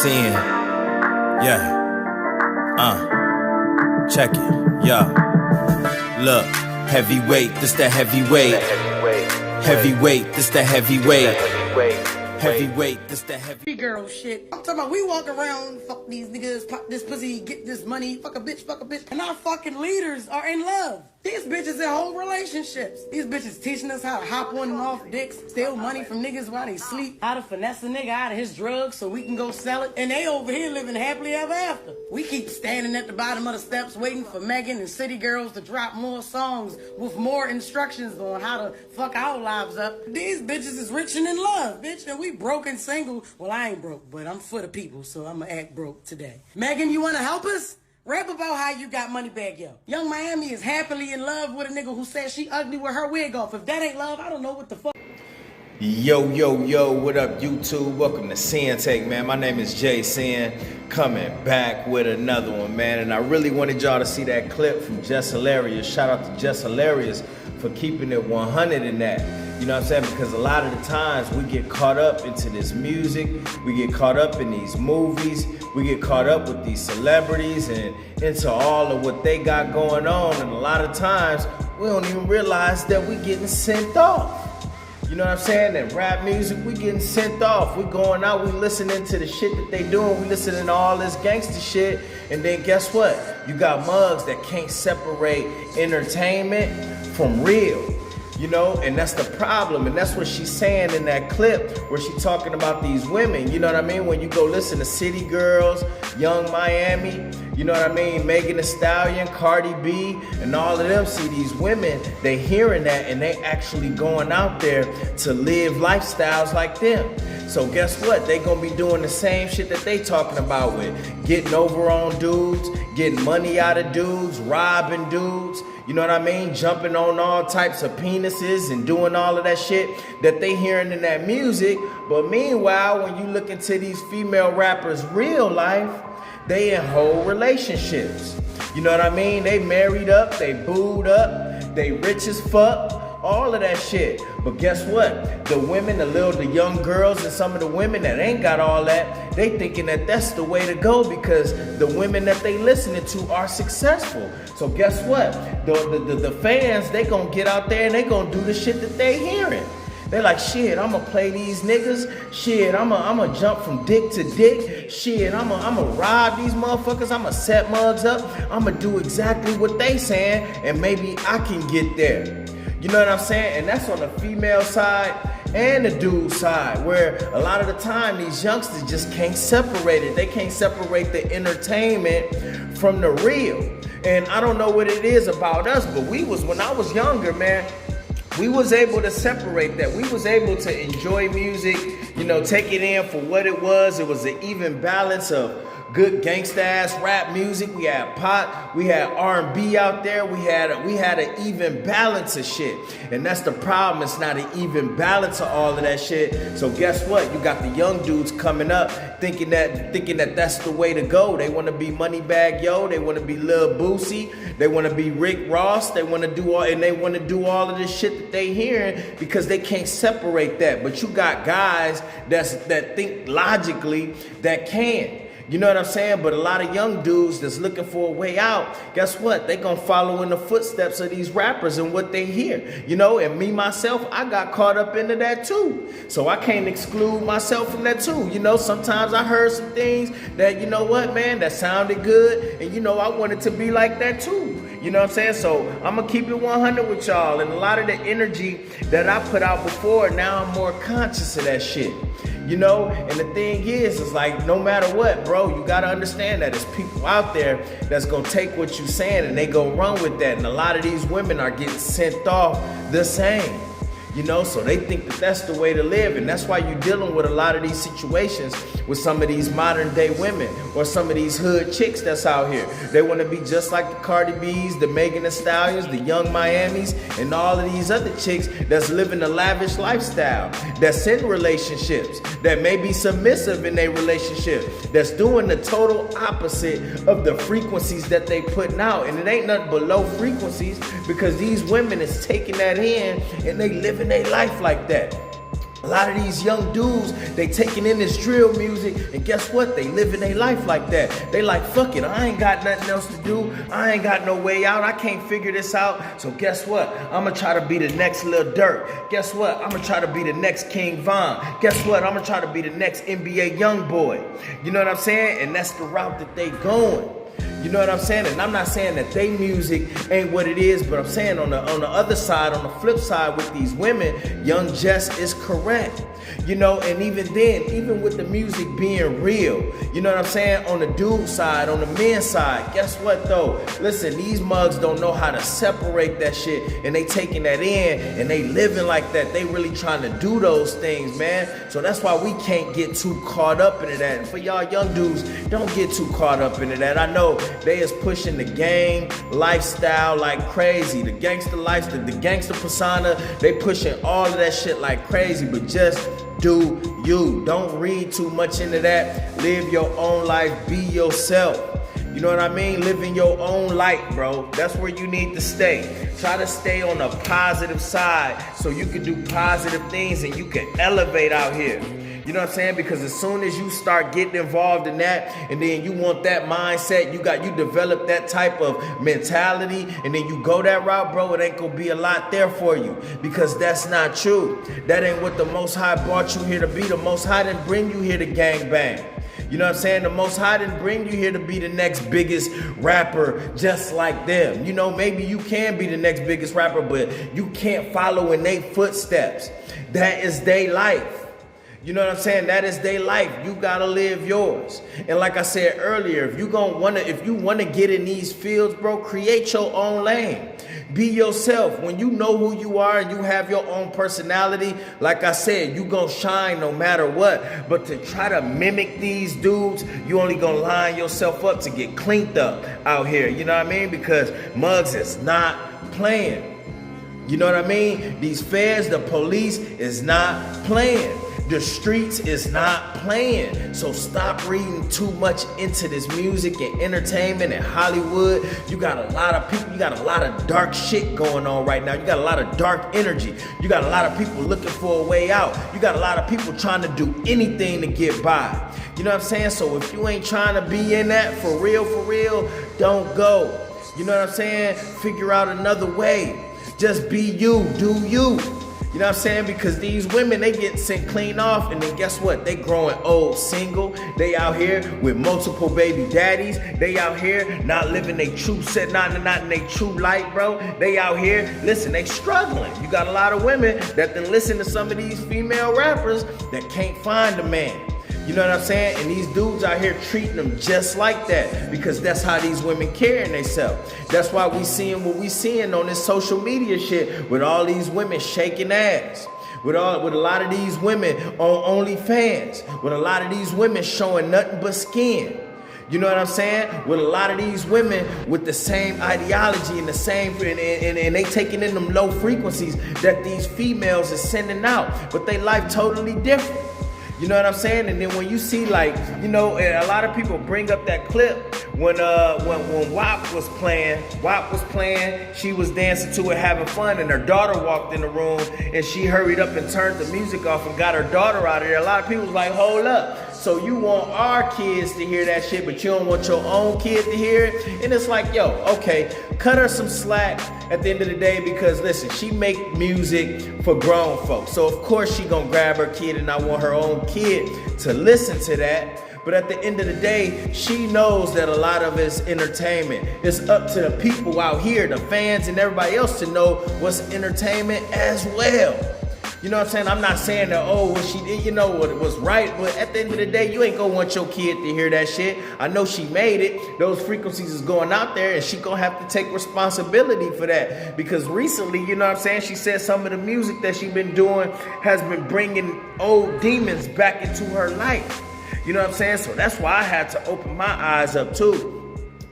Sin. Yeah. Check it. Yeah. Look. Heavyweight, this the heavyweight. Heavyweight, this the heavyweight. Heavyweight, this the heavy girl shit. I'm talking about we walk around, fuck these niggas, pop this pussy, get this money, fuck a bitch, and our fucking leaders are in love. These bitches in whole relationships. These bitches teaching us how to hop on and off dicks, steal money from niggas while they sleep, how to finesse a nigga out of his drugs so we can go sell it, and they over here living happily ever after. We keep standing at the bottom of the steps waiting for Megan and City Girls to drop more songs with more instructions on how to fuck our lives up. These bitches is rich and in love, bitch, and we broke and single. Well, I ain't broke, but I'm for the people, so I'ma act broke today. Megan, you wanna help us? Rap about how you got money back, yo. Young Miami is happily in love with a nigga who says she ugly with her wig off. If that ain't love, I don't know what the fuck. Yo, what up, YouTube? Welcome to Sinn-Take, man. My name is Jay Sin, coming back with another one, man. And I really wanted y'all to see that clip from Jess Hilarious. Shout out to Jess Hilarious for keeping it 100 in that. You know what I'm saying? Because a lot of the times we get caught up into this music, we get caught up in these movies, we get caught up with these celebrities and into all of what they got going on. And a lot of times we don't even realize that we getting sent off. You know what I'm saying? That rap music, we getting sent off. We going out, we listening to the shit that they doing. We listening to all this gangster shit. And then guess what? You got mugs that can't separate entertainment from real. You know, and that's the problem. And that's what she's saying in that clip where she's talking about these women. You know what I mean? When you go listen to City Girls, Young Miami, you know what I mean? Megan Thee Stallion, Cardi B, and all of them, see these women, they hearing that and they actually going out there to live lifestyles like them. So guess what? They gonna be doing the same shit that they talking about with getting over on dudes, getting money out of dudes, robbing dudes. You know what I mean? Jumping on all types of penises and doing all of that shit that they hearing in that music. But meanwhile, when you look into these female rappers' real life, they in whole relationships. You know what I mean? They married up, they booed up, they rich as fuck, all of that shit. But guess what? The women, the young girls and some of the women that ain't got all that, they thinking that that's the way to go because the women that they listening to are successful. So guess what? The fans, they gonna get out there and they gonna do the shit that they hearing. They like, shit, I'ma play these niggas. Shit, I'ma jump from dick to dick. Shit, I'ma rob these motherfuckers. I'ma set mugs up. I'ma do exactly what they saying and maybe I can get there. You know what I'm saying? And that's on the female side and the dude side, where a lot of the time these youngsters just can't separate it. They can't separate the entertainment from the real. And I don't know what it is about us, but when I was younger, man, we was able to separate that. We was able to enjoy music, you know, take it in for what it was. It was an even balance of good gangsta-ass rap music. We had pop, we had R&B out there. We had an even balance of shit. And that's the problem. It's not an even balance of all of that shit. So guess what? You got the young dudes coming up thinking that that's the way to go. They want to be Moneybagg Yo. They want to be Lil Boosie. They want to be Rick Ross. They want to do all of this shit that they hearing because they can't separate that. But you got guys that think logically that can. You know what I'm saying? But a lot of young dudes that's looking for a way out, guess what? They gonna follow in the footsteps of these rappers and what they hear. You know, and me, myself, I got caught up into that too. So I can't exclude myself from that too. You know, sometimes I heard some things that, you know what, man, that sounded good. And, you know, I wanted to be like that too. You know what I'm saying? So I'm gonna keep it 100 with y'all. And a lot of the energy that I put out before, now I'm more conscious of that shit. You know, and the thing is like, no matter what, bro, you gotta understand that there's people out there that's gonna take what you're saying and they gonna run with that. And a lot of these women are getting sent off the same. You know, so they think that that's the way to live. And that's why you're dealing with a lot of these situations with some of these modern day women or some of these hood chicks that's out here. They want to be just like the Cardi B's, the Megan Thee Stallions, the Young Miamis, and all of these other chicks that's living a lavish lifestyle, that's in relationships, that may be submissive in their relationship, that's doing the total opposite of the frequencies that they putting out. And it ain't nothing but low frequencies because these women is taking that in and they living their life like that. A lot of these young dudes, they taking in this drill music, and guess what? They living their life like that. They like, fuck it, I ain't got nothing else to do. I ain't got no way out. I can't figure this out. So guess what? I'm gonna try to be the next Lil Durk. Guess what? I'm gonna try to be the next King Von. Guess what? I'm gonna try to be the next NBA young boy. You know what I'm saying? And that's the route that they going. You know what I'm saying? And I'm not saying that they music ain't what it is, but I'm saying on the other side, on the flip side with these women, Young Jess is correct. You know, and even then, even with the music being real, you know what I'm saying? On the dude side, on the men's side, guess what though? Listen, these mugs don't know how to separate that shit, and they taking that in and they living like that. They really trying to do those things, man. So that's why we can't get too caught up into that. And for y'all young dudes, don't get too caught up into that. I know they is pushing the gang lifestyle like crazy. The gangster lifestyle, the gangster persona, they pushing all of that shit like crazy, but just do you. Don't read too much into that. Live your own life. Be yourself. You know what I mean? Live in your own light, bro. That's where you need to stay. Try to stay on the positive side so you can do positive things and you can elevate out here. You know what I'm saying? Because as soon as you start getting involved in that, and then you want that mindset, you develop that type of mentality, and then you go that route, bro, it ain't gonna be a lot there for you, because that's not true. That ain't what the Most High brought you here to be. The Most High didn't bring you here to gang bang. You know what I'm saying? The Most High didn't bring you here to be the next biggest rapper just like them. You know, maybe you can be the next biggest rapper, but you can't follow in their footsteps. That is their life. You know what I'm saying? That is their life. You gotta live yours. And like I said earlier, if you wanna get in these fields, bro, create your own lane. Be yourself. When you know who you are and you have your own personality, like I said, you gonna shine no matter what. But to try to mimic these dudes, you only gonna line yourself up to get cleaned up out here. You know what I mean? Because Muggs is not playing. You know what I mean? These feds, the police is not playing. The streets is not playing. So stop reading too much into this music and entertainment and Hollywood. You got a lot of people, you got a lot of dark shit going on right now. You got a lot of dark energy. You got a lot of people looking for a way out. You got a lot of people trying to do anything to get by. You know what I'm saying? So if you ain't trying to be in that for real, don't go. You know what I'm saying? Figure out another way. Just be you, do you. You know what I'm saying? Because these women, they get sent clean off, and then guess what? They growing old, single. They out here with multiple baby daddies. They out here not living their true set, not in their true light, bro. They out here, listen, they struggling. You got a lot of women that then listen to some of these female rappers that can't find a man. You know what I'm saying? And these dudes out here treating them just like that, because that's how these women carrying themselves. That's why we seeing what we seeing on this social media shit with all these women shaking ass. With a lot of these women on OnlyFans. With a lot of these women showing nothing but skin. You know what I'm saying? With a lot of these women with the same ideology and the same, and they taking in them low frequencies that these females is sending out. But they life totally different. You know what I'm saying? And then when you see, like, you know, a lot of people bring up that clip when WAP was playing, she was dancing to it, having fun, and her daughter walked in the room, and she hurried up and turned the music off and got her daughter out of there. A lot of people was like, hold up. So you want our kids to hear that shit, but you don't want your own kid to hear it? And it's like, yo, okay, cut her some slack at the end of the day, because listen, she make music for grown folks. So of course she gonna grab her kid and not want her own kid to listen to that. But at the end of the day, she knows that a lot of it's entertainment. It's up to the people out here, the fans and everybody else, to know what's entertainment as well. You know what I'm saying? I'm not saying that, oh, what she did, you know, what it was right. But at the end of the day, you ain't gonna want your kid to hear that shit. I know she made it. Those frequencies is going out there, and she gonna have to take responsibility for that. Because recently, you know what I'm saying, she said some of the music that she been doing has been bringing old demons back into her life. You know what I'm saying? So that's why I had to open my eyes up too.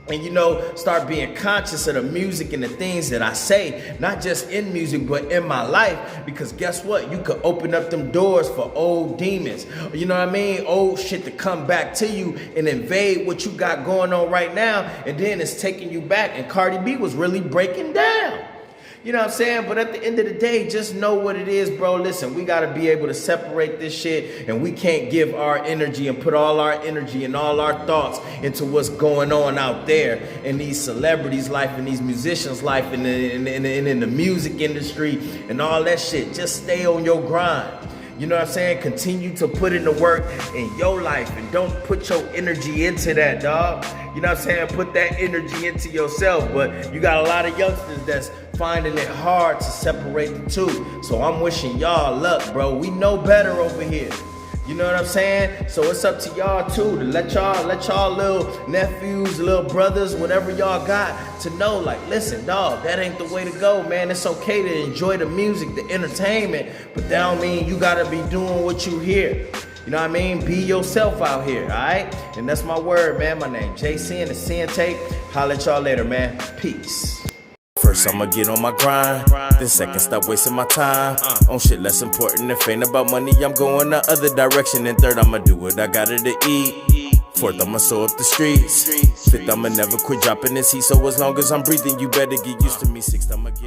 And, you know, start being conscious of the music and the things that I say, not just in music, but in my life. Because guess what? You could open up them doors for old demons. You know what I mean? Old shit to come back to you and invade what you got going on right now. And then it's taking you back. And Cardi B was really breaking down. You know what I'm saying? But at the end of the day, just know what it is, bro. Listen, we got to be able to separate this shit, and we can't give our energy and put all our energy and all our thoughts into what's going on out there in these celebrities' life and these musicians' life and in the music industry and all that shit. Just stay on your grind. You know what I'm saying? Continue to put in the work in your life and don't put your energy into that, dog. You know what I'm saying? Put that energy into yourself. But you got a lot of youngsters that's finding it hard to separate the two. So I'm wishing y'all luck, bro. We know better over here. You know what I'm saying? So it's up to y'all too to let y'all little nephews, little brothers, whatever y'all got to know, like, listen, dog, that ain't the way to go, man. It's okay to enjoy the music, the entertainment, but that don't mean you gotta be doing what you hear. You know what I mean? Be yourself out here, all right? And that's my word, man. My name Jay Sinn, the Sinn-Take. Holla at y'all later, man. Peace. First I'ma get on my grind, then second stop wasting my time on shit less important. If ain't about money, I'm going the other direction. And third, I'ma do what I gotta to eat. Fourth, I'ma sew up the streets. Fifth, I'ma never quit dropping this heat. So as long as I'm breathing, you better get used to me. Sixth, I'ma get